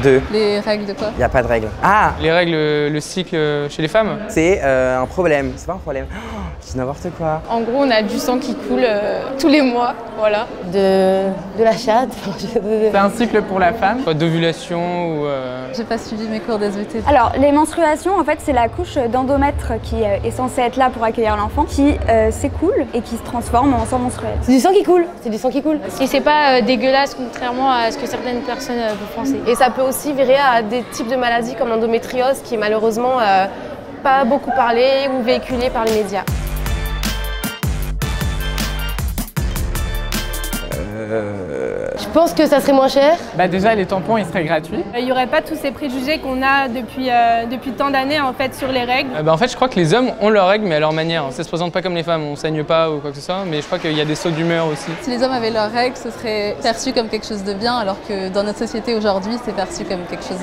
2. Les règles de quoi? Il n'y a pas de règles. Ah! Les règles, le cycle chez les femmes? C'est un problème. C'est pas un problème. Oh, c'est n'importe quoi. En gros, on a du sang qui coule tous les mois, voilà. De la chatte. C'est un cycle pour la femme? D'ovulation ou... J'ai pas suivi mes cours d'SVT. Alors, les menstruations, en fait, c'est la couche d'endomètre qui est censée être là pour accueillir l'enfant, qui s'écoule et qui se transforme en sang menstruel. C'est du sang qui coule, c'est du sang qui coule. Et c'est pas dégueulasse contrairement à ce que certaines personnes peuvent penser. Et ça peut aussi virer à des types de maladies comme l'endométriose qui est malheureusement pas beaucoup parlée ou véhiculée par les médias. Je pense que ça serait moins cher. Bah déjà, les tampons, ils seraient gratuits. Il n'y aurait pas tous ces préjugés qu'on a depuis tant d'années en fait sur les règles. En fait, je crois que les hommes ont leurs règles, mais à leur manière. Ça se présente pas comme les femmes, on saigne pas ou quoi que ce soit, mais je crois qu'il y a des sauts d'humeur aussi. Si les hommes avaient leurs règles, ce serait perçu comme quelque chose de bien, alors que dans notre société aujourd'hui, c'est perçu comme quelque chose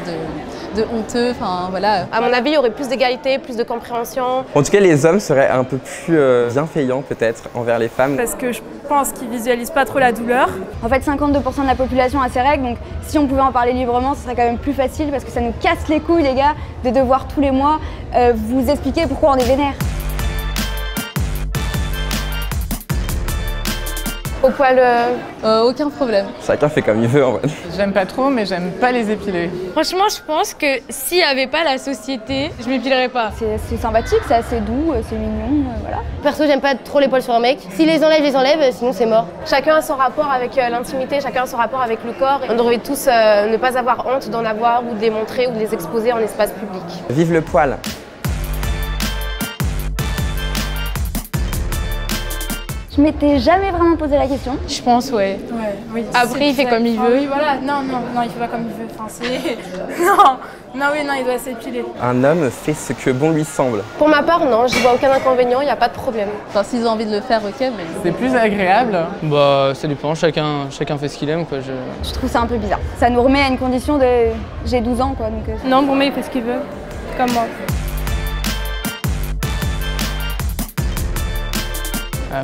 de honteux. Enfin, voilà. À mon avis, il y aurait plus d'égalité, plus de compréhension. En tout cas, les hommes seraient un peu plus bienveillants peut-être envers les femmes. Parce que je pense qu'ils visualisent pas trop la douleur. En fait, 52% de la population a ses règles, donc si on pouvait en parler librement, ce serait quand même plus facile parce que ça nous casse les couilles, les gars, de devoir tous les mois vous expliquer pourquoi on est vénère. Au poil... Aucun problème. Chacun fait comme il veut en fait. J'aime pas trop, mais j'aime pas les épiler. Franchement, je pense que s'il n'y avait pas la société, je m'épilerais pas. C'est sympathique, c'est assez doux, c'est mignon, voilà. Perso, j'aime pas trop les poils sur un mec. S'ils les enlèvent, sinon c'est mort. Chacun a son rapport avec l'intimité, chacun a son rapport avec le corps. On devrait tous ne pas avoir honte d'en avoir ou de les montrer ou de les exposer en espace public. Vive le poil. Je m'étais jamais vraiment posé la question. Je pense, ouais. Oui. Après, il fait comme il veut. Oui, voilà. Non, il fait pas comme il veut. Enfin, c'est... non, il doit s'épiler. Un homme fait ce que bon lui semble. Pour ma part, non, je vois aucun inconvénient, il n'y a pas de problème. Enfin, s'ils ont envie de le faire, ok, mais... C'est plus agréable? Bah, ça dépend, chacun fait ce qu'il aime, quoi. Je trouve ça un peu bizarre. Ça nous remet à une condition de... J'ai 12 ans, quoi, donc... Non, pour moi, il fait ce qu'il veut. Comme moi.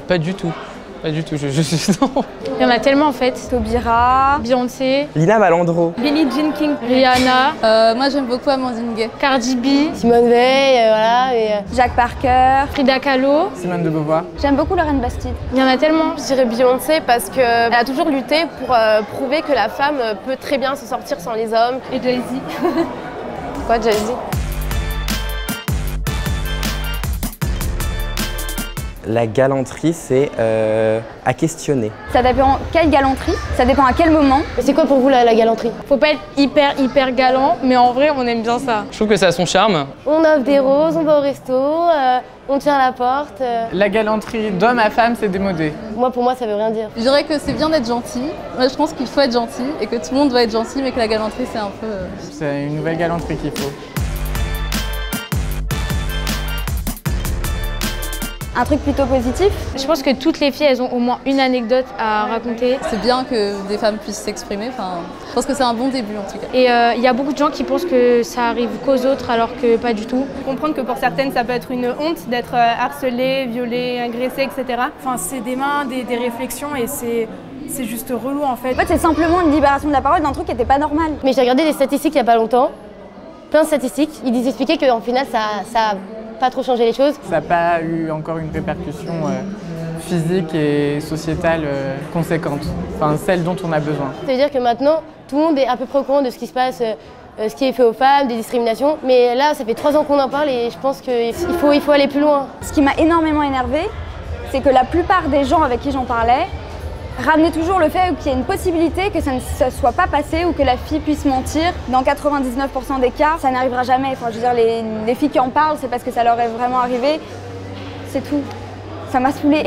Pas du tout. Pas du tout, je suis... Non. Il y en a tellement en fait. Taubira, Beyoncé, Lina Malandro. Billie Jean King, Rihanna, moi, j'aime beaucoup Amandine Gay. Cardi B, Simone Veil, voilà. Jacques Parker. Frida Kahlo. Simone de Beauvoir. J'aime beaucoup Lorraine Bastide. Il y en a tellement. Je dirais Beyoncé parce qu'elle a toujours lutté pour prouver que la femme peut très bien se sortir sans les hommes. et Jay-Z. Quoi, Jay-Z? La galanterie, c'est à questionner. Ça dépend quelle galanterie, ça dépend à quel moment. Mais c'est quoi pour vous la galanterie? Faut pas être hyper galant, mais en vrai, on aime bien ça. Je trouve que ça a son charme. On offre des roses, on va au resto, on tient la porte. La galanterie d'homme à femme, c'est démodé. Pour moi, ça veut rien dire. Je dirais que c'est bien d'être gentil. Moi, je pense qu'il faut être gentil et que tout le monde doit être gentil, mais que la galanterie, c'est un peu... C'est une nouvelle galanterie qu'il faut. Un truc plutôt positif. Je pense que toutes les filles, elles ont au moins une anecdote à raconter. C'est bien que des femmes puissent s'exprimer. Enfin, je pense que c'est un bon début, en tout cas. Et il y a beaucoup de gens qui pensent que ça arrive qu'aux autres, alors que pas du tout. Comprendre que pour certaines, ça peut être une honte d'être harcelée, violée, agressée, etc. Enfin, c'est des mains, des réflexions et c'est juste relou en fait. En fait, c'est simplement une libération de la parole d'un truc qui n'était pas normal. Mais j'ai regardé des statistiques il y a pas longtemps. Plein de statistiques. Ils expliquaient qu'en final, ça a pas trop changé les choses. Ça n'a pas eu encore une répercussion physique et sociétale conséquente, enfin celle dont on a besoin. Ça veut dire que maintenant, tout le monde est à peu près au courant de ce qui se passe, ce qui est fait aux femmes, des discriminations. Mais là, ça fait 3 ans qu'on en parle et je pense qu'il faut aller plus loin. Ce qui m'a énormément énervée, c'est que la plupart des gens avec qui j'en parlais ramenaient toujours le fait qu'il y ait une possibilité que ça ne se soit pas passé ou que la fille puisse mentir. Dans 99% des cas, ça n'arrivera jamais. Enfin, je veux dire, les filles qui en parlent, c'est parce que ça leur est vraiment arrivé. C'est tout. Ça m'a saoulée.